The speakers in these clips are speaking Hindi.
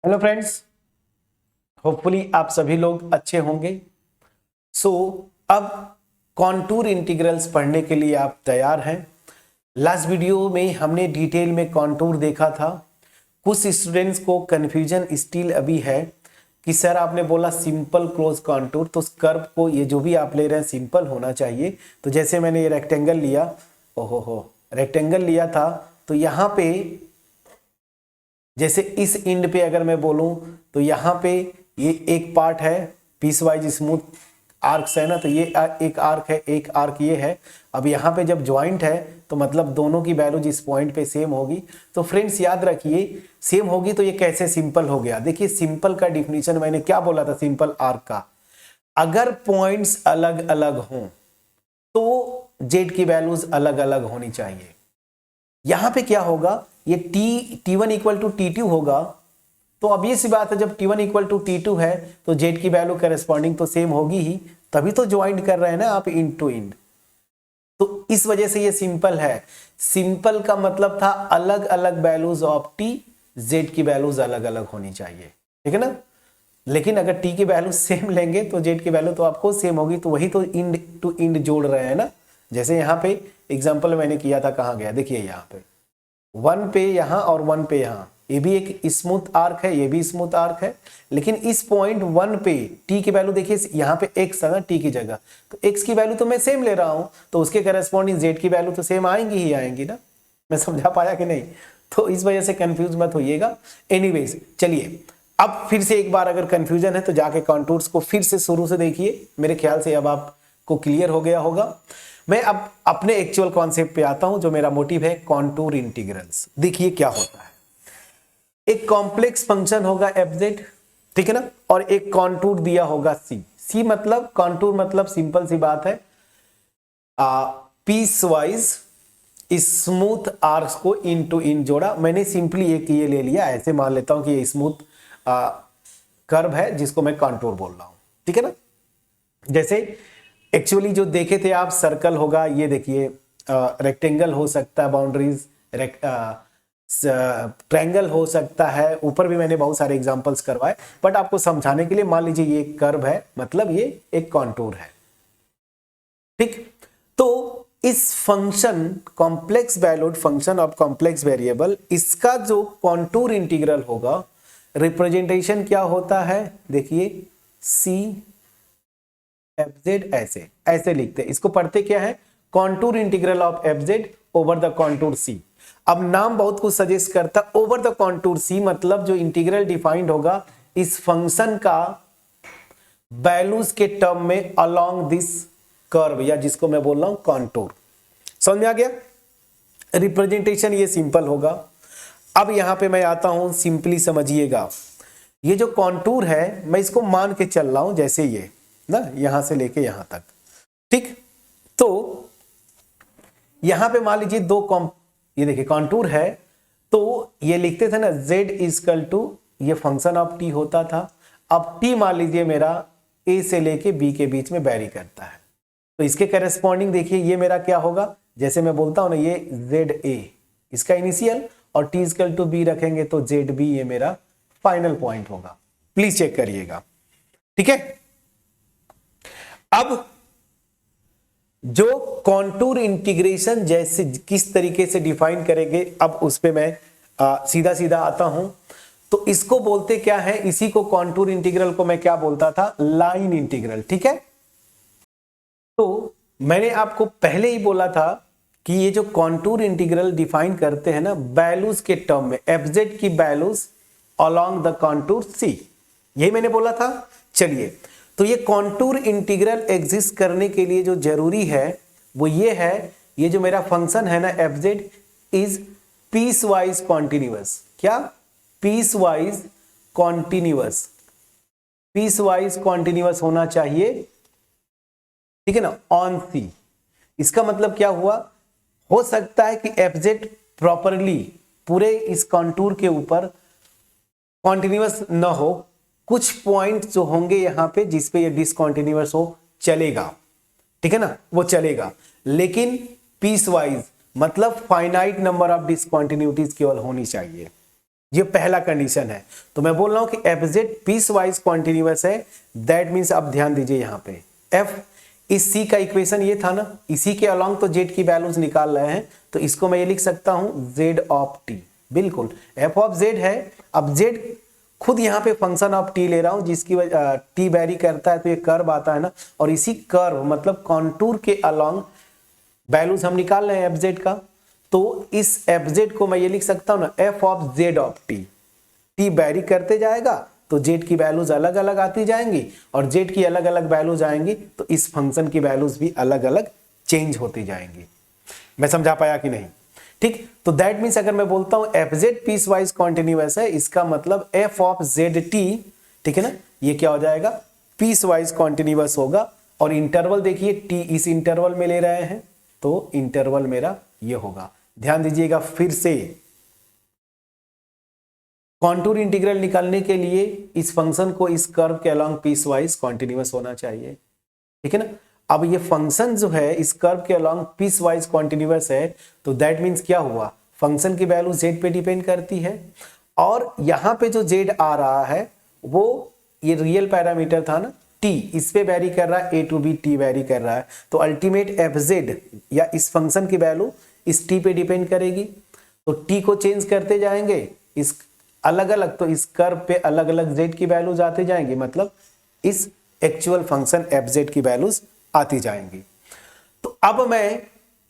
हेलो फ्रेंड्स, होपफुली आप सभी लोग अच्छे होंगे। अब कॉन्टूर इंटीग्रल्स पढ़ने के लिए आप तैयार हैं। लास्ट वीडियो में हमने डिटेल में कॉन्टूर देखा था। कुछ स्टूडेंट्स को कंफ्यूजन स्टिल अभी है कि सर आपने बोला सिंपल क्लोज कॉन्टूर, तो कर्व को ये जो भी आप ले रहे हैं सिंपल होना चाहिए। तो जैसे मैंने ये रेक्टेंगल लिया, रेक्टेंगल लिया था, तो यहाँ पे जैसे इस इंड पे अगर मैं बोलूं तो यहाँ पे ये एक पार्ट है पीस वाइज स्मूथ आर्क्स है ना, तो ये एक आर्क है, एक आर्क ये है। अब यहाँ पे जब ज्वाइंट है तो मतलब दोनों की वैल्यू जिस पॉइंट पे सेम होगी। तो फ्रेंड्स याद रखिए सेम होगी तो ये कैसे सिंपल हो गया। देखिए सिंपल का डिफिनीशन मैंने क्या बोला था सिंपल आर्क का, अगर पॉइंट्स अलग अलग हों तो जेड की वैल्यूज अलग अलग होनी चाहिए। यहां पे क्या होगा, ये T1 इक्वल टू T2 होगा, तो अब ये सी बात है जब T1 इक्वल टू T2 है तो जेड की वैल्यू करस्पॉन्डिंग तो सेम होगी ही, तभी तो ज्वाइंट कर रहे हैं ना आप इंड टू इंड। तो इस वजह से ये सिंपल है। सिंपल का मतलब था अलग अलग वैल्यूज ऑफ T, जेड की वैल्यूज अलग अलग होनी चाहिए, ठीक है ना। लेकिन अगर T की वैल्यू सेम लेंगे तो जेड की वैल्यू तो आपको सेम होगी, तो वही तो इंड टू इंड जोड़ रहे हैं ना। जैसे यहाँ पे एग्जाम्पल मैंने किया था, कहाँ गया देखिए, यहाँ पे 1 पे यहाँ और 1 पे यहाँ, ये भी एक स्मूथ आर्क है, ये भी स्मूथ आर्क है। लेकिन इस पॉइंट 1 पे T की वैल्यू देखिए, यहाँ पे x है ना T की जगह, तो x की वैल्यू तो मैं सेम ले रहा हूं, तो उसके करस्पॉन्डिंग z की वैल्यू तो सेम आएंगी ही आएंगी ना। मैं समझा पाया कि नहीं? तो इस वजह से कंफ्यूज मत होइएगा। एनीवेज चलिए, अब फिर से एक बार अगर कंफ्यूजन है तो जाके कॉन्टूर्स को फिर से शुरू से देखिए। मेरे ख्याल से अब आपको क्लियर हो गया होगा। मैं अब अपने एक्चुअल कॉन्सेप्ट पे आता हूं, जो मेरा मोटिव है कॉन्टूर इंटीग्रल्स। देखिए क्या होता है, एक कॉम्प्लेक्स फंक्शन होगा fz, ठीक है ना, और एक कॉन्टूर दिया होगा c मतलब कॉन्टूर मतलब सिंपल सी बात है, पीस वाइज स्मूथ आर्क्स को इन टू इन जोड़ा। मैंने सिंपली एक ये ले लिया, ऐसे मान लेता हूं कि ये स्मूथ कर्व है जिसको मैं कॉन्टूर बोल रहा हूं, ठीक है ना। जैसे एक्चुअली जो देखे थे आप सर्कल होगा, ये देखिए रेक्टेंगल हो सकता है, बाउंड्रीज ट्रायंगल हो सकता है, ऊपर भी मैंने बहुत सारे एग्जांपल्स करवाए, बट आपको समझाने के लिए मान लीजिए ये कर्व है, मतलब ये एक कॉन्टूर है, ठीक। तो इस function complex valued function of complex variable, इसका जो कॉन्टूर इंटीग्रल होगा, रिप्रेजेंटेशन क्या होता है, देखिए सी fz, ऐसे ऐसे लिखते हैं इसको, पढ़ते क्या है, contour integral of fz over the contour c। अब नाम बहुत कुछ सजेस्ट करता, ओवर द कॉन्टूर c मतलब जो इंटीग्रल डिफाइंड होगा इस फंक्शन का वैल्यूज के टर्म में अलोंग दिस कर्व, या जिसको मैं बोल रहा हूं कॉन्टूर। समझ में आ गया? रिप्रेजेंटेशन ये सिंपल होगा। अब यहां पे मैं आता हूं, सिंपली समझिएगा, ये जो कॉन्टूर है मैं इसको मान के चल रहा हूं, जैसे ये ना यहां से लेके यहां तक, ठीक। तो यहां पे मान लीजिए ये देखिए कॉन्टूर है, तो ये लिखते थे ना z इक्वल टू, ये फंक्शन ऑफ t होता था। अब t मान लीजिए मेरा a से लेके b के बीच में वेरी करता है, तो इसके करस्पॉन्डिंग देखिए ये मेरा क्या होगा, जैसे मैं बोलता हूं ना ये za इसका इनिशियल, और t इक्वल टू b रखेंगे तो zb ये मेरा फाइनल पॉइंट होगा। प्लीज चेक करिएगा, ठीक है। अब जो कॉन्टूर इंटीग्रेशन जैसे किस तरीके से डिफाइन करेंगे, अब उस पे मैं सीधा सीधा आता हूं। तो इसको बोलते क्या है, इसी को कॉन्टूर इंटीग्रल को मैं क्या बोलता था, लाइन इंटीग्रल, ठीक है। तो मैंने आपको पहले ही बोला था कि ये जो कॉन्टूर इंटीग्रल डिफाइन करते हैं ना वैल्यूज के टर्म में, fz की values along the contour c, यही मैंने बोला था। चलिए, तो ये कॉन्टूर इंटीग्रल एग्जिस्ट करने के लिए जो जरूरी है वो ये है, ये जो मेरा फंक्शन है ना fz is piece wise continuous. क्या? Piece wise continuous, piece wise continuous होना चाहिए, ठीक है ना, ऑन c। इसका मतलब क्या हुआ, हो सकता है कि fz प्रॉपरली पूरे इस कॉन्टूर के ऊपर कॉन्टिन्यूअस न हो, कुछ पॉइंट जो होंगे यहां पे जिसपे ये डिसकंटिन्यूअस हो, चलेगा, ठीक है ना, वो चलेगा। लेकिन पीस वाइज मतलब फाइनाइट नंबर ऑफ डिसकंटिन्यूटीज केवल होनी चाहिए, ये पहला कंडीशन है। तो मैं बोल रहा हूं कि F Z piece wise continuous है। दैट मीन्स अब ध्यान दीजिए यहां पे एफ, इस सी का इक्वेशन ये था ना, इसी के अलॉन्ग तो जेड की वैल्यूज निकाल रहे हैं, तो इसको मैं ये लिख सकता हूं जेड ऑफ टी। बिल्कुल एफ ऑफ जेड है। अब जेड खुद यहाँ पे फंक्शन ऑफ टी ले रहा हूं, जिसकी वजह टी वेरी करता है तो ये कर्व आता है ना, और इसी कर्व मतलब कॉन्टूर के अलॉन्ग वैल्यूज हम निकाल रहे हैं एफ जेड का। तो इस एफ जेड को मैं ये लिख सकता हूं ना F of Z of T. T very करते जाएगा तो जेड की वैल्यूज अलग अलग आती जाएंगी, और जेड की अलग अलग वैल्यूज आएंगी तो इस फंक्शन की वैल्यूज भी अलग अलग चेंज होती जाएंगी। मैं समझा पाया कि नहीं? ठीक, तो दैट मीन्स अगर मैं बोलता हूं F Z piece wise continuous है, इसका मतलब एफ ऑफ जेड टी, ठीक है ना, ये क्या हो जाएगा पीस वाइज कॉन्टिन्यूअस होगा। और इंटरवल देखिए टी इस इंटरवल में ले रहे हैं तो इंटरवल मेरा ये होगा। ध्यान दीजिएगा फिर से, कॉन्टूर इंटीग्रल निकालने के लिए इस फंक्शन को इस कर्व के अलॉन्ग पीस वाइज कॉन्टिन्यूअस होना चाहिए, ठीक है ना। अब ये फंक्शन जो है इस कर्व के अलॉन्ग पीस वाइज कॉन्टिन्यूअस है, तो दैट मीन्स क्या हुआ, फंक्शन की वैल्यू जेड पे डिपेंड करती है, और यहां पे जो जेड आ रहा है वो ये रियल पैरामीटर था ना टी, इस पे वेरी कर रहा है, ए टू बी टी वेरी कर रहा है, तो अल्टीमेट एफ जेड या इस फंक्शन की वैल्यू इस टी पे डिपेंड करेगी। तो टी को चेंज करते जाएंगे इस अलग अलग, तो इस कर्व पे अलग अलग जेड की वैल्यूज आते जाएंगे, मतलब इस एक्चुअल फंक्शन एफ जेड की वैल्यूज आती जाएंगी। तो अब मैं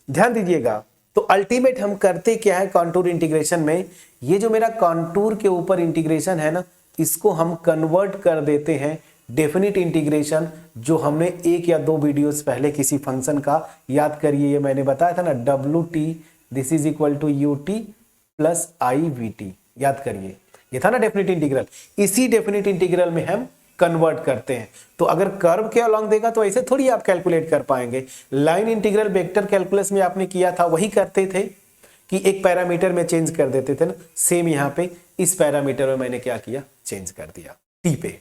ध्यान दीजिएगा, तो अल्टीमेट हम करते क्या है कॉन्टूर इंटीग्रेशन में, ये जो मेरा कॉन्टूर के ऊपर इंटीग्रेशन है ना, इसको हम कन्वर्ट कर देते हैं डेफिनिट इंटीग्रेशन, जो हमने एक या दो वीडियोस पहले किसी फंक्शन का याद करिए, ये मैंने बताया था ना W T this is equal to U T plus I V T, याद करिए ये था ना डेफिनिट इंटीग्रल। इसी डेफिनिट इंटीग्रल में हम कन्वर्ट करते हैं। तो अगर कर्व के अलॉन्ग देगा तो ऐसे थोड़ी आप कैलकुलेट कर पाएंगे। लाइन इंटीग्रल वेक्टर कैलकुलस में आपने किया था वही करते थे कि एक पैरामीटर में चेंज कर देते थे ना, सेम यहाँ पे इस पैरामीटर में मैंने क्या किया, चेंज कर दिया टी पे।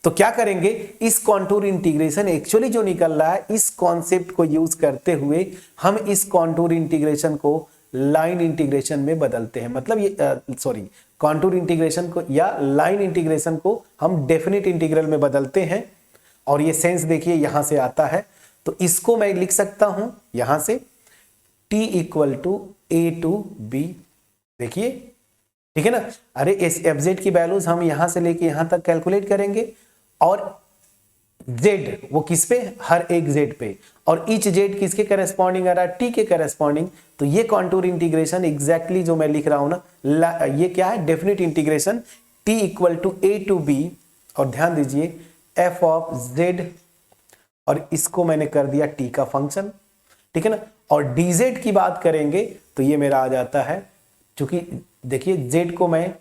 तो क्या करेंगे, इस कॉन्टूर इंटीग्रेशन एक्चुअली जो निकल रहा है इस कॉन्सेप्ट को यूज करते हुए हम इस कॉन्टूर इंटीग्रेशन को लाइन इंटीग्रेशन में बदलते हैं। मतलब ये कॉन्टूर इंटीग्रेशन को या लाइन इंटीग्रेशन को हम डेफिनिट इंटीग्रल में बदलते हैं, और ये सेंस देखिए यहां से आता है। तो इसको मैं लिख सकता हूं यहां से t equal to A to B, देखिए ठीक है ना। अरे इस एफ जेड की वैल्यूज हम यहां से लेके यहां तक कैलकुलेट करेंगे, और z वो किस पे, हर एक z पे, और ईच z किसके करेस्पॉन्डिंग आ रहा है, t के करेस्पॉन्डिंग। तो ये कॉन्टूर इंटीग्रेशन एग्जैक्टली जो मैं लिख रहा हूं ना, ये क्या है definite integration t equal to A to B, और ध्यान दीजिए f ऑफ z, और इसको मैंने कर दिया t का फंक्शन, ठीक है ना। और dz की बात करेंगे तो ये मेरा आ जाता है, क्योंकि देखिए z को मैं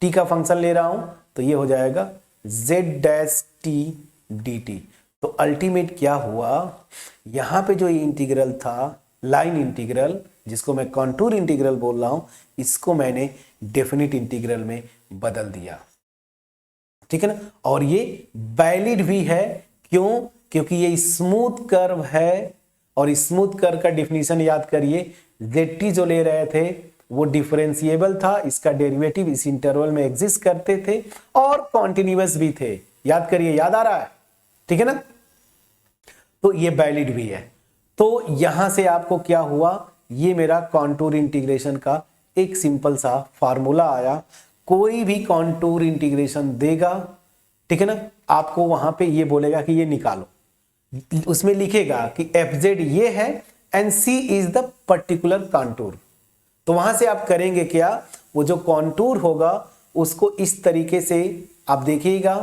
t का फंक्शन ले रहा हूं तो ये हो जाएगा z डैश t dt। तो अल्टीमेट क्या हुआ, यहां पे जो इंटीग्रल था लाइन इंटीग्रल, जिसको मैं कॉन्टूर इंटीग्रल बोल रहा हूं, इसको मैंने डेफिनिट इंटीग्रल में बदल दिया, ठीक है ना। और ये वैलिड भी है, क्यों, क्योंकि ये स्मूथ कर्व है, और स्मूथ कर्व का डिफिनीशन याद करिए, zt जो ले रहे थे वो डिफरेंशिएबल था, इसका डेरिवेटिव इस इंटरवल में एग्जिस्ट करते थे, और कॉन्टिन्यूअस भी थे, याद करिए, याद आ रहा है, ठीक है ना। तो ये वैलिड भी है। तो यहां से आपको क्या हुआ, ये मेरा कॉन्टूर इंटीग्रेशन का एक सिंपल सा फार्मूला आया। कोई भी कॉन्टूर इंटीग्रेशन देगा, ठीक है ना, आपको वहां पे ये बोलेगा कि ये निकालो, उसमें लिखेगा कि एफ जेड ये है and C is the particular contour. तो वहां से आप करेंगे क्या, वो जो कॉन्टूर होगा उसको इस तरीके से आप देखिएगा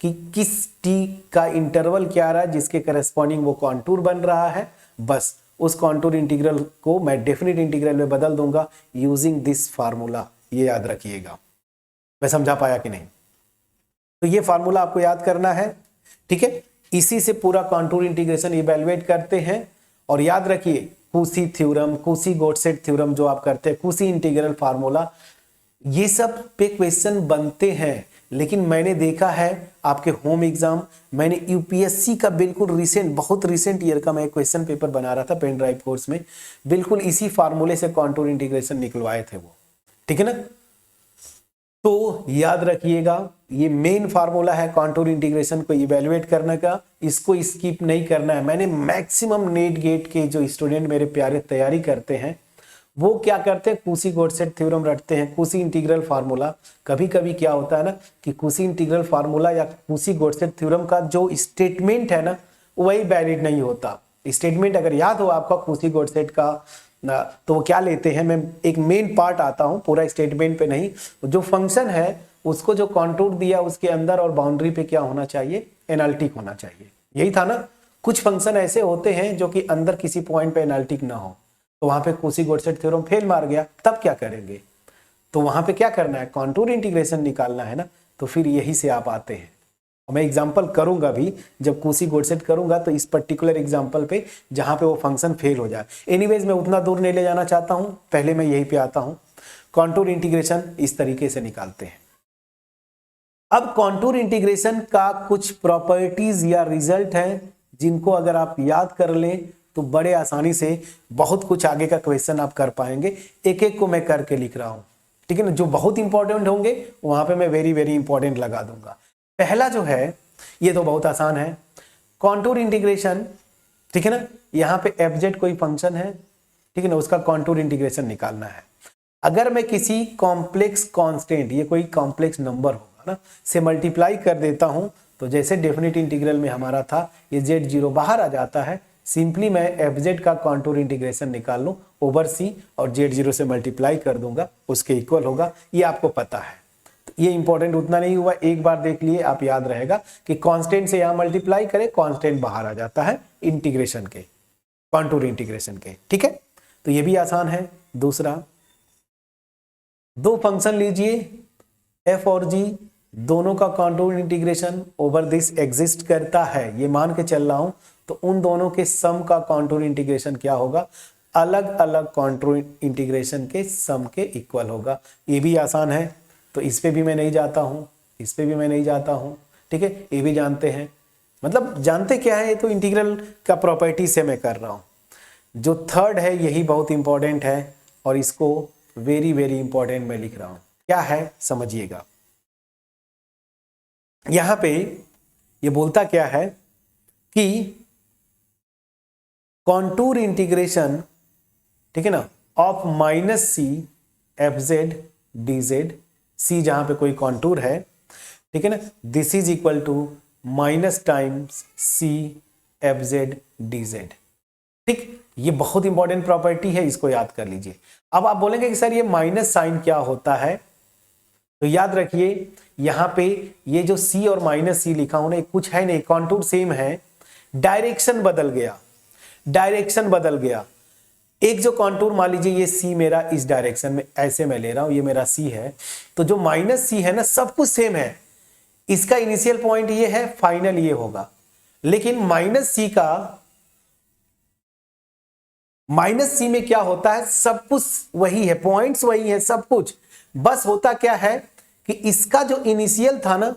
कि किस टी का इंटरवल क्या रहा है जिसके करस्पॉन्डिंग वो कॉन्टूर बन रहा है, बस उस कॉन्टूर इंटीग्रल को मैं डेफिनिट इंटीग्रल में बदल दूंगा यूजिंग दिस फार्मूला। ये याद रखिएगा। मैं समझा पाया कि नहीं? तो ये फार्मूला आपको याद करना है, ठीक है। इसी से पूरा कॉन्टूर इंटीग्रेशन इवैल्यूएट करते हैं। और याद रखिए कुसी थ्योरम, कुसी गोडसेट थ्योरम जो आप करते हैं, कुसी इंटीग्रल फार्मूला, ये सब पे क्वेश्चन बनते हैं। लेकिन मैंने देखा है आपके होम एग्जाम, मैंने यूपीएससी का बिल्कुल रिसेंट, बहुत रिसेंट ईयर का मैं क्वेश्चन पेपर बना रहा था पेन ड्राइव कोर्स में, बिल्कुल इसी फार्मूले से कॉन्टूर इंटीग्रेशन निकलवाए थे वो, ठीक है ना। तो याद रखिएगा ये मेन फार्मूला है कॉन्टूर इंटीग्रेशन को इवेलुएट करने का, इसको स्किप नहीं करना है। मैंने मैक्सिमम नेट गेट के जो स्टूडेंट मेरे प्यारे तैयारी करते हैं वो क्या करते हैं, कुसी गोडसेट थ्योरम रटते हैं, कुसी इंटीग्रल फार्मूला। कभी कभी क्या होता है ना कि कुसी इंटीग्रल फार्मूला या कुसी गोडसेट थ्योरम का जो स्टेटमेंट है ना वही वैलिड नहीं होता। स्टेटमेंट अगर याद हो आपका कुसी गोडसेट का तो वो क्या लेते हैं, मैं एक मेन पार्ट आता हूं, पूरा स्टेटमेंट पे नहीं, जो फंक्शन है उसको जो कॉन्टूर दिया उसके अंदर और बाउंड्री पे क्या होना चाहिए, एनालिटिक होना चाहिए। यही था ना। कुछ फंक्शन ऐसे होते हैं जो कि अंदर किसी पॉइंट पे एनालिटिक ना हो, तो वहां पे कुसी गोडसेट थ्योरम फेल मार गया, तब क्या करेंगे, तो वहां पे क्या करना है, कॉन्टूर इंटीग्रेशन निकालना है ना। तो फिर यही से आप आते हैं। मैं एग्जांपल करूंगा भी, जब कुसी गोडसेट करूंगा तो इस पर्टिकुलर एग्जांपल पे जहां पे वो फंक्शन फेल हो जाए। एनीवेज मैं उतना दूर नहीं ले जाना चाहता हूं, पहले मैं यही पे आता हूं। कॉन्टूर इंटीग्रेशन इस तरीके से निकालते हैं। अब कॉन्टूर इंटीग्रेशन का कुछ प्रॉपर्टीज या रिजल्ट है जिनको अगर आप याद कर लें तो बड़े आसानी से बहुत कुछ आगे का क्वेश्चन आप कर पाएंगे। एक एक को मैं करके लिख रहा हूं, ठीक है ना। जो बहुत इंपॉर्टेंट होंगे वहां पे मैं वेरी वेरी इंपॉर्टेंट लगा दूंगा। पहला जो है ये तो बहुत आसान है, कॉन्टूर इंटीग्रेशन, ठीक है ना। यहाँ पे एफजेड कोई फंक्शन है, ठीक है ना, उसका कॉन्टूर इंटीग्रेशन निकालना है। अगर मैं किसी कॉम्प्लेक्स कांस्टेंट, ये कोई कॉम्प्लेक्स नंबर होगा ना, से मल्टीप्लाई कर देता हूं तो जैसे डेफिनेट इंटीग्रल में हमारा था ये z0 बाहर आ जाता है। सिंपली मैं एफजेड का कॉन्टूर इंटीग्रेशन निकाल लूं ओवर सी और z0 से मल्टीप्लाई कर दूंगा, उसके इक्वल होगा। ये आपको पता है, ये इंपॉर्टेंट उतना नहीं हुआ, एक बार देख लिए आप याद रहेगा कि कांस्टेंट से यहां मल्टीप्लाई करें, कांस्टेंट बाहर आ जाता है इंटीग्रेशन के, कॉन्टूर इंटीग्रेशन के, ठीक है। तो ये भी आसान है। दूसरा, दो फंक्शन लीजिए f और g, दोनों का contour integration over this exist करता है, ये मान के चल रहा हूं, तो उन दोनों के सम का कॉन्टूर इंटीग्रेशन क्या होगा, अलग अलग कॉन्टूर इंटीग्रेशन के सम के इक्वल होगा। ये भी आसान है, तो इस पे भी मैं नहीं जाता हूं, इस पे भी मैं नहीं जाता हूं, ठीक है। ये भी जानते हैं, मतलब जानते क्या है, ये तो इंटीग्रल का प्रॉपर्टी से मैं कर रहा हूं। जो थर्ड है यही बहुत इंपॉर्टेंट है और इसको वेरी वेरी इंपॉर्टेंट मैं लिख रहा हूं। क्या है समझिएगा, यहां पे ये बोलता क्या है कि कॉन्टूर इंटीग्रेशन, ठीक है ना, of minus c f z d z, c जहां पे कोई कॉन्टूर है, ठीक है ना, this is equal to minus times c f z d z, ठीक। ये बहुत इंपॉर्टेंट प्रॉपर्टी है, इसको याद कर लीजिए। अब आप बोलेंगे कि सर ये माइनस साइन क्या होता है, तो याद रखिए यहां पे ये जो सी और माइनस सी लिखा हूं ना, कुछ है नहीं, कॉन्टूर सेम है, डायरेक्शन बदल गया, डायरेक्शन बदल गया। एक जो कॉन्टूर मान लीजिए ये सी मेरा इस डायरेक्शन में, ऐसे मैं ले रहा हूं, ये मेरा सी है, तो जो माइनस सी है ना सब कुछ सेम है, इसका इनिशियल पॉइंट ये है, फाइनल ये होगा। लेकिन माइनस सी में क्या होता है, सब कुछ वही है, पॉइंट्स वही है, सब कुछ, बस होता क्या है कि इसका जो इनिशियल था ना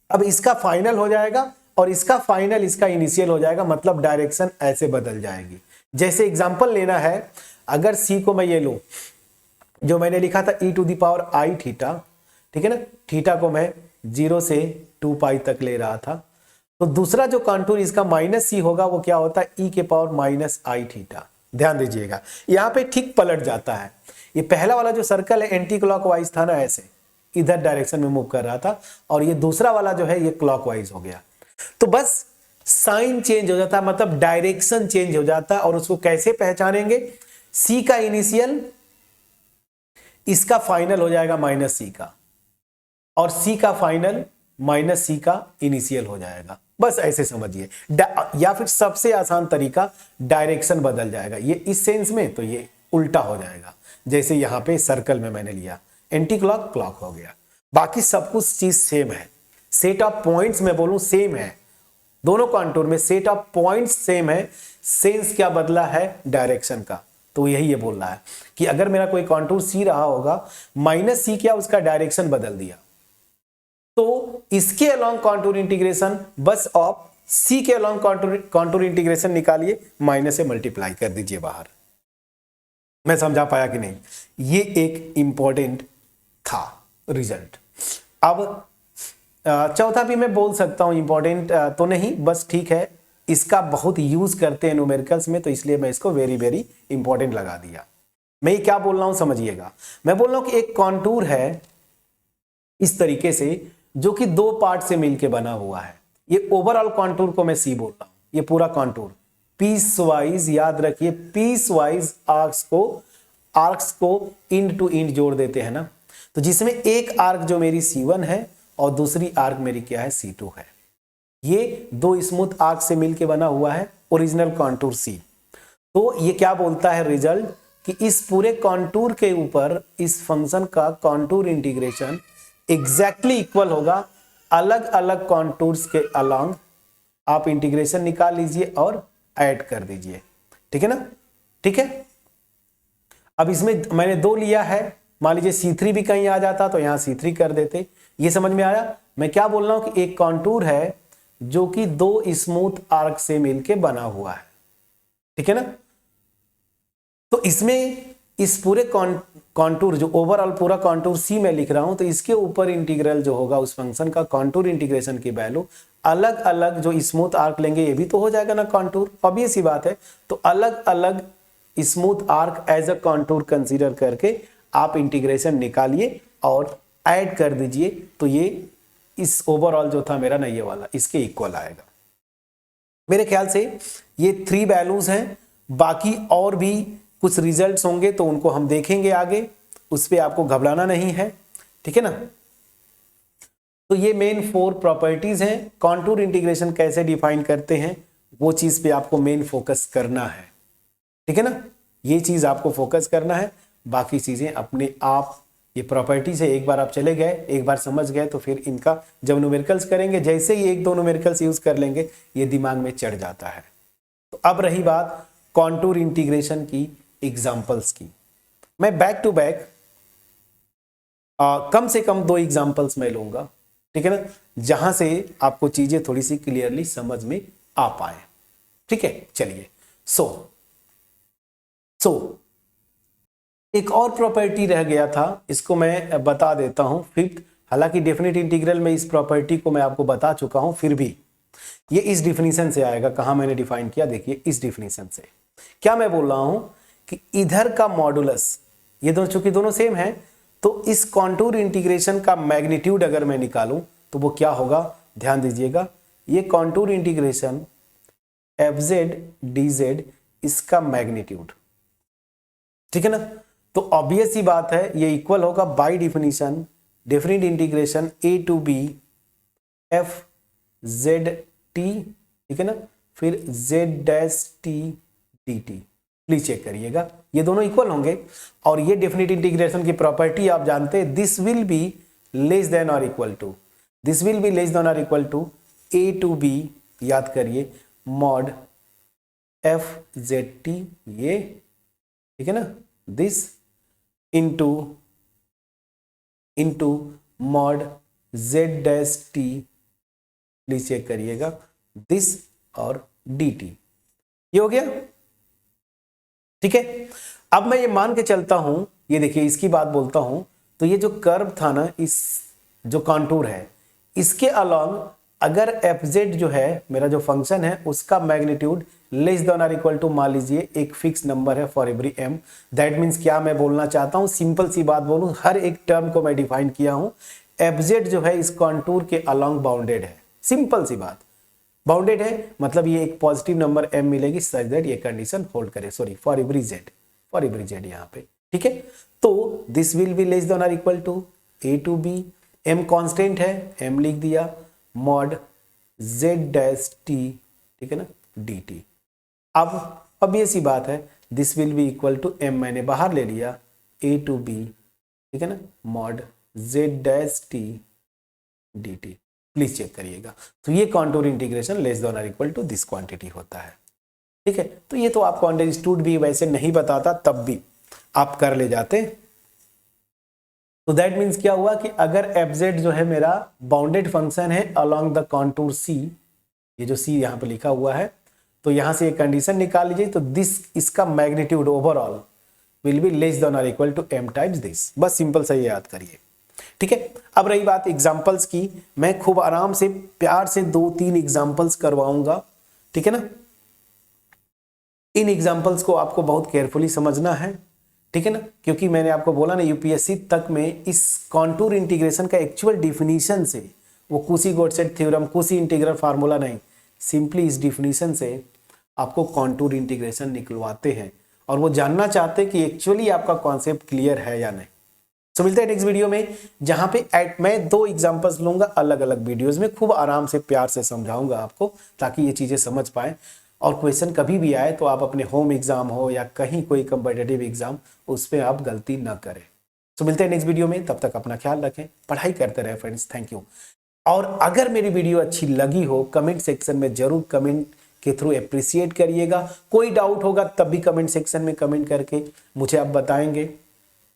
अब इसका फाइनल हो जाएगा और इसका फाइनल इसका इनिशियल हो जाएगा, मतलब डायरेक्शन ऐसे बदल जाएगी। जैसे एग्जांपल लेना है, अगर सी को मैं ये लूं, जो मैंने लिखा था e to the power i theta, ठीक है ना, थीटा को मैं 0 से 2 पाई तक ले रहा था, तो दूसरा जो कॉन्टूर इसका माइनस सी होगा वो क्या होता है, e के पावर माइनस आई थीटा। ध्यान दीजिएगा यहां पे ठीक पलट जाता है। ये पहला वाला जो सर्कल है एंटी क्लॉकवाइज था ना, ऐसे इधर डायरेक्शन में मूव कर रहा था, और ये दूसरा वाला जो है ये क्लॉकवाइज हो गया। तो बस साइन चेंज हो जाता है, मतलब डायरेक्शन चेंज हो जाता है। और उसको कैसे पहचानेंगे, सी का इनिशियल इसका फाइनल हो जाएगा माइनस सी का, और सी का फाइनल माइनस सी का इनिशियल हो जाएगा। बस ऐसे समझिए, या फिर सबसे आसान तरीका डायरेक्शन बदल जाएगा, ये इस सेंस में तो ये उल्टा हो जाएगा। जैसे यहां पे सर्कल में मैंने लिया एंटी क्लॉक क्लॉक हो गया, बाकी सब कुछ चीज सेम है। सेट ऑफ पॉइंट्स में बोलूं सेम है, दोनों कॉन्टूर में सेट ऑफ पॉइंट्स सेम है, सेंस क्या बदला है, डायरेक्शन का। तो यही ये बोल रहा है कि अगर मेरा कोई कॉन्टूर सी रहा होगा, माइनस सी क्या, उसका डायरेक्शन बदल दिया, तो इसके अलोंग कॉन्टूर इंटीग्रेशन, बस ऑफ सी के अलोंग कॉन्टूर इंटीग्रेशन निकालिए, माइनस से मल्टीप्लाई कर दीजिए बाहर। मैं समझा पाया कि नहीं, ये एक इंपॉर्टेंट था। रिजल्ट। अब चौथा भी मैं बोल सकता हूं, इंपॉर्टेंट तो नहीं, बस ठीक है, इसका बहुत यूज करते हैं न्यूमेरिकल्स में, तो इसलिए मैं इसको वेरी वेरी इंपॉर्टेंट लगा दिया। मैं ये क्या बोल रहा हूं समझिएगा, मैं बोल रहा हूं कि एक कॉन्टूर है इस तरीके से जो कि दो पार्ट से मिलके बना हुआ है। ये ओवरऑल कॉन्टूर को मैं सी बोल रहा हूं, ये पूरा कॉन्टूर पीस वाइज, याद रखिए पीस वाइज आर्क्स को इंड टू इंड जोड़ देते हैं ना, तो जिसमें एक आर्क जो मेरी C1 है और दूसरी आर्क मेरी क्या है, C2 है। ये दो स्मूथ आर्क से मिलके बना हुआ है ओरिजिनल कॉन्टूर C। तो ये क्या बोलता है रिजल्ट कि इस पूरे कॉन्टूर के ऊपर इस फंक्शन का कॉन्टूर इंटीग्रेशन एग्जैक्टली इक्वल होगा अलग अलग कॉन्टूर्स के अलोंग। आप इंटीग्रेशन निकाल लीजिए और ऐड कर दीजिए, ठीक है ना, ठीक है। अब इसमें मैंने दो लिया है, मान लीजिए C3 भी कहीं आ जाता तो यहां C3 कर देते। ये समझ में आया मैं क्या बोल रहा हूं कि एक कॉन्टूर है जो कि दो स्मूथ आर्क से मिलके बना हुआ है, ठीक है ना। तो इसमें इस पूरे कॉन्टूर जो ओवरऑल पूरा कॉन्टूर C में लिख रहा हूं, तो इसके ऊपर इंटीग्रल जो होगा उस फंक्शन का कॉन्टूर इंटीग्रेशन की वैल्यू अलग अलग जो स्मूथ आर्क लेंगे, ये भी तो हो जाएगा ना कॉन्टूर, ऑब्वियस सी बात है। तो अलग अलग smooth arc as a contour consider करके आप इंटीग्रेशन निकालिए और ऐड कर दीजिए, तो ये इस ओवरऑल जो था मेरा ना ये वाला इसके इक्वल आएगा। मेरे ख्याल से ये 3 वैल्यूज हैं, बाकी और भी कुछ रिजल्ट्स होंगे तो उनको हम देखेंगे आगे, उस पर आपको घबराना नहीं है, ठीक है ना। तो ये मेन 4 प्रॉपर्टीज हैं। कॉन्टूर इंटीग्रेशन कैसे डिफाइन करते हैं वो चीज पे आपको मेन फोकस करना है, ठीक है ना, ये चीज आपको फोकस करना है। बाकी चीजें अपने आप, ये प्रॉपर्टीज है, एक बार आप चले गए, एक बार समझ गए तो फिर इनका जब न्यूमेरिकल्स करेंगे, जैसे ही एक दो न्यूमेरिकल्स यूज कर लेंगे ये दिमाग में चढ़ जाता है। तो अब रही बात कॉन्टूर इंटीग्रेशन की एग्जांपल्स की, मैं बैक टू बैक कम से कम 2 एग्जांपल्स मैं लूंगा, ठीक है ना, जहां से आपको चीजें थोड़ी सी क्लियरली समझ में आ पाए, ठीक है। चलिए, सो एक और प्रॉपर्टी रह गया था, इसको मैं बता देता हूं 5th। हालांकि डेफिनेट इंटीग्रल में इस प्रॉपर्टी को मैं आपको बता चुका हूं, फिर भी ये इस डिफिनीशन से आएगा। कहां मैंने डिफाइन किया, देखिए इस डिफिनीशन से। क्या मैं बोल रहा हूं कि इधर का मॉडुलस, ये दोनों चूंकि दोनों सेम है, तो इस कॉन्टूर इंटीग्रेशन का मैग्नीट्यूड अगर मैं निकालूं तो वो क्या होगा, ध्यान दीजिएगा। ये कॉन्टूर इंटीग्रेशन fz dz, इसका मैग्नीट्यूड, ठीक है ना। तो ऑब्वियस सी बात है ये इक्वल होगा by definition definite integration a to b f z t, ठीक है ना, फिर z dash t dt। Please check करिएगा, ये दोनों इक्वल होंगे। और ये डेफिनेट इंटीग्रेशन की प्रॉपर्टी आप जानते हैं, this will be less than और equal to, this will be less than और equal to a to b, याद करिए, मॉड f z t, ये ठीक है ना, this into mod z dash t, please check करिएगा, दिस और dt। ये हो गया, ठीक है। अब मैं ये मान के चलता हूं, ये देखिए इसकी बात बोलता हूं, तो ये जो कर्व था ना, इस जो कॉन्टूर है, इसके अलोंग अगर fz जो है मेरा जो फंक्शन है उसका मैग्नीट्यूड लेस देन और इक्वल टू, मान लीजिए एक फिक्स नंबर है for every m। That means क्या मैं बोलना चाहता हूं, सिंपल सी बात बोलूं, हर एक टर्म को मैं डिफाइन किया हूं, fz जो है इस कॉन्टूर के अलोंग बाउंडेड है। सिंपल सी बात, बाउंडेड है मतलब ये एक पॉजिटिव नंबर m मिलेगी सच दैट ये कंडीशन होल्ड करे, सॉरी फॉर एवरी z यहाँ पे, ठीक है। तो this will be less than और equal to a to b, m constant है, m लिख दिया, मॉड z डैश t, ठीक है ना, dt। अब ये सी बात है, this will be equal to m मैंने बाहर ले लिया, a टू b, ठीक है ना, mod z dash t dt। Please check करिएगा। तो ये कॉन्टूर इंटीग्रेशन लेस देन और इक्वल टू दिस क्वांटिटी होता है, ठीक है। तो ये तो आपको अंडरस्टूड भी वैसे नहीं बताता तब भी आप कर ले जाते। तो दैट मीन्स क्या हुआ कि अगर fz जो है मेरा बाउंडेड फंक्शन है अलोंग द कॉन्टूर c, ये जो c यहाँ पे लिखा हुआ है, तो यहां से एक कंडीशन निकाल लीजिए, तो दिस, इसका magnitude overall will be less than और equal to m times this. बस सिंपल से ये याद करिए, ठीक है। अब रही बात एग्जाम्पल्स की, मैं खूब आराम से प्यार से 2-3 एग्जाम्पल्स करवाऊंगा, ठीक है ना। इन एग्जाम्पल्स को आपको बहुत केयरफुली समझना है, ठीक है ना, क्योंकि मैंने आपको बोला ना यूपीएससी तक में इस कॉन्टूर इंटीग्रेशन का एक्चुअल डिफिनीशन से, वो कुशी-गोडसेट थ्योरम, कुशी इंटीग्रल फार्मूला नहीं, सिंपली इस डिफिनीशन से आपको कॉन्टूर इंटीग्रेशन निकलवाते हैं और वो जानना चाहते हैं कि एक्चुअली आपका कॉन्सेप्ट क्लियर है या नहीं। तो मिलते हैं नेक्स्ट वीडियो में, जहां पे मैं 2 एग्जांपल्स लूंगा अलग अलग वीडियोस में, खूब आराम से प्यार से समझाऊंगा आपको ताकि ये चीजें समझ पाए और क्वेश्चन कभी भी आए तो आप अपने होम एग्जाम हो या कहीं कोई कंपिटिटिव एग्जाम, उस पर आप गलती ना करें। तो मिलते हैं नेक्स्ट वीडियो में, तब तक अपना ख्याल रखें, पढ़ाई करते रहे फ्रेंड्स। Thank you. और अगर मेरी वीडियो अच्छी लगी हो, कमेंट सेक्शन में जरूर कमेंट के थ्रू अप्रिशिएट करिएगा। कोई डाउट होगा तब भी कमेंट सेक्शन में कमेंट करके मुझे आप बताएंगे।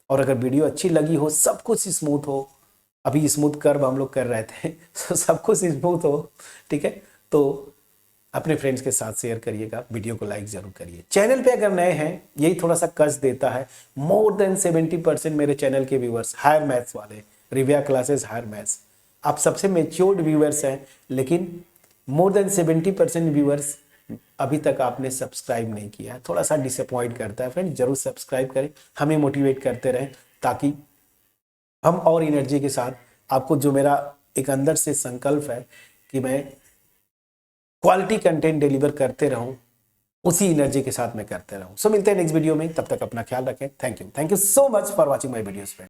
और अगर वीडियो अच्छी लगी हो, सब कुछ स्मूथ हो, अभी स्मूथ कर्व हम लोग कर रहे थे तो सब कुछ स्मूथ हो, ठीक है, तो अपने फ्रेंड्स के साथ शेयर करिएगा, वीडियो को लाइक जरूर करिए। चैनल पे अगर नए हैं, यही थोड़ा सा कष्ट देता है, मोर देन 70% मेरे चैनल के व्यूअर्स हायर मैथ्स वाले, रिव्या क्लासेस हायर मैथ्स, आप सबसे मेच्योर्ड व्यूअर्स हैं, लेकिन मोर देन 70% व्यूअर्स अभी तक आपने सब्सक्राइब नहीं किया है, थोड़ा सा डिसअपॉइंट करता है फ्रेंड। जरूर सब्सक्राइब करें, हमें मोटिवेट करते रहें, ताकि हम और एनर्जी के साथ आपको, जो मेरा एक अंदर से संकल्प है कि मैं क्वालिटी कंटेंट डिलीवर करते रहूं, उसी एनर्जी के साथ मैं करते रहूं। सो मिलते हैं नेक्स्ट वीडियो में, तब तक अपना ख्याल रखें। Thank you so much for watching my videos friend.